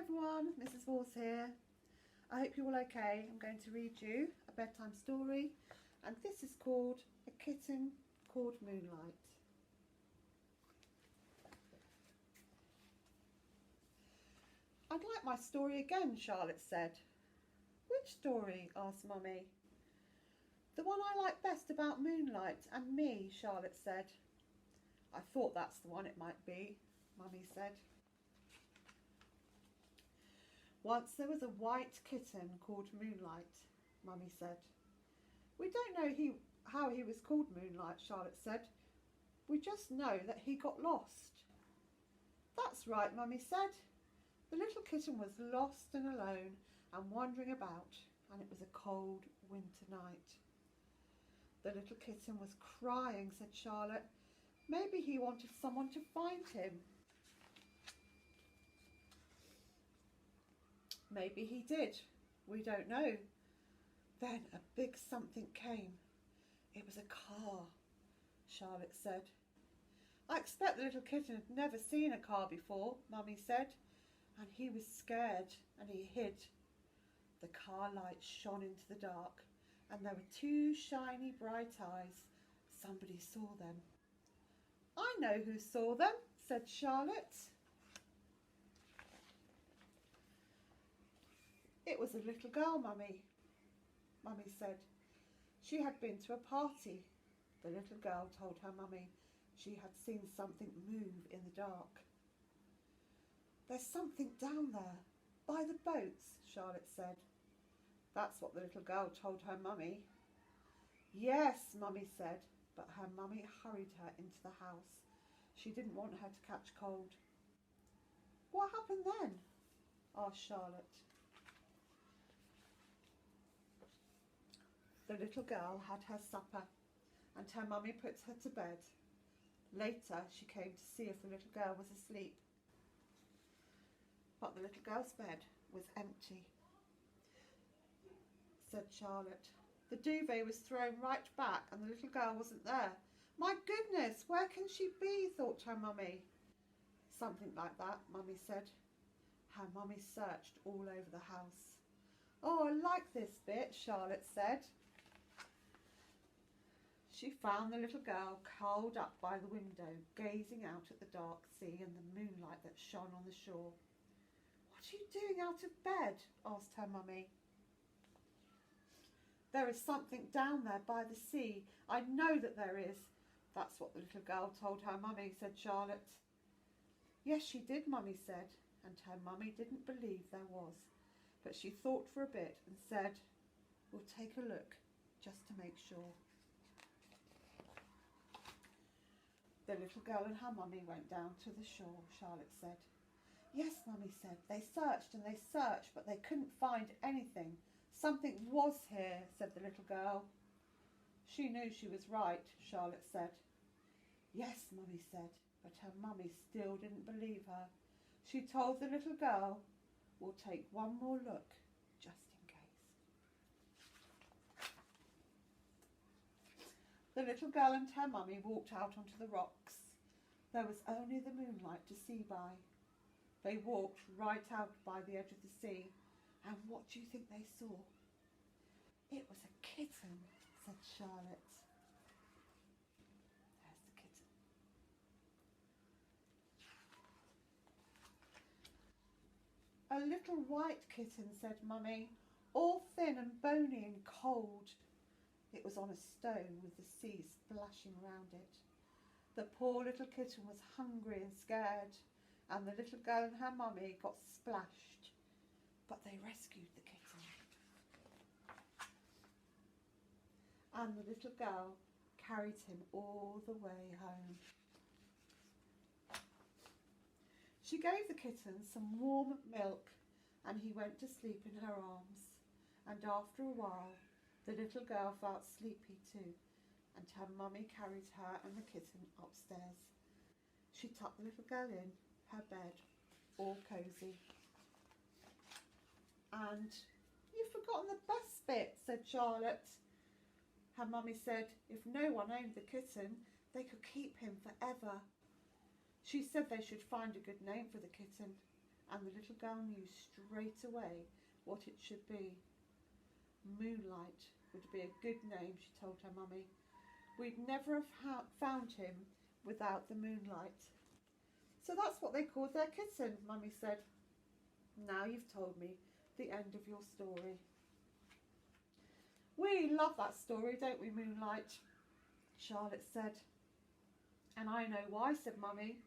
everyone, Mrs. Walls here. I hope you're all okay. I'm going to read you a bedtime story, and this is called A Kitten Called Moonlight. I'd like my story again, Charlotte said. Which story? Asked Mummy. The one I like best about Moonlight and me, Charlotte said. I thought that's the one it might be, Mummy said. Once there was a white kitten called Moonlight, Mummy said. We don't know how he was called Moonlight, Charlotte said. We just know that he got lost. That's right, Mummy said. The little kitten was lost and alone and wandering about, and it was a cold winter night. The little kitten was crying, said Charlotte. Maybe he wanted someone to find him. Maybe he did. We don't know. Then a big something came. It was a car, Charlotte said. I expect the little kitten had never seen a car before, Mummy said, and he was scared and he hid. The car lights shone into the dark, and there were two shiny bright eyes. Somebody saw them. I know who saw them, said Charlotte. It was a little girl, Mummy said. She had been to a party. The little girl told her Mummy she had seen something move in the dark. There's something down there, by the boats, Charlotte said. That's what the little girl told her Mummy. Yes, Mummy said, but her Mummy hurried her into the house. She didn't want her to catch cold. What happened then? Asked Charlotte. The little girl had her supper, and her Mummy put her to bed. Later she came to see if the little girl was asleep. But the little girl's bed was empty. Said Charlotte. The duvet was thrown right back and the little girl wasn't there. My goodness, where can she be? Thought her Mummy. Something like that, Mummy said. Her Mummy searched all over the house. Oh, I like this bit, Charlotte said. She found the little girl curled up by the window, gazing out at the dark sea and the moonlight that shone on the shore. What are you doing out of bed? Asked her Mummy. There is something down there by the sea. I know that there is. That's what the little girl told her Mummy, said Charlotte. Yes, she did, Mummy said, and her Mummy didn't believe there was. But she thought for a bit and said, we'll take a look, just to make sure. The little girl and her Mummy went down to the shore, Charlotte said. Yes, Mummy said, they searched and they searched, but they couldn't find anything. Something was here, said the little girl. She knew she was right, Charlotte said. Yes, Mummy said, but her Mummy still didn't believe her. She told the little girl, we'll take one more look, just in case. The little girl and her Mummy walked out onto the rocks. There was only the moonlight to see by. They walked right out by the edge of the sea, and what do you think they saw? It was a kitten, said Charlotte. There's the kitten. A little white kitten, said Mummy, all thin and bony and cold. It was on a stone with the sea splashing round it. The poor little kitten was hungry and scared, and the little girl and her Mummy got splashed. But they rescued the kitten. And the little girl carried him all the way home. She gave the kitten some warm milk, and he went to sleep in her arms. And after a while, the little girl felt sleepy too, and her Mummy carried her and the kitten upstairs. She tucked the little girl in her bed, all cosy. And you've forgotten the best bit, said Charlotte. Her Mummy said if no one owned the kitten, they could keep him forever. She said they should find a good name for the kitten, and the little girl knew straight away what it should be. Moonlight would be a good name, she told her mummy. We'd never have found him without the moonlight. So that's what they called their kitten, Mummy said. Now you've told me the end of your story. We love that story, don't we, Moonlight? Charlotte said. And I know why, said Mummy.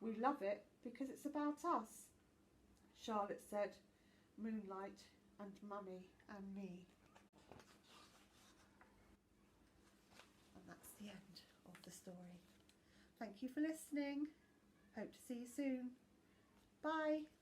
We love it because it's about us. Charlotte said, Moonlight and Mummy and me. And that's the end of the story. Thank you for listening. Hope to see you soon. Bye.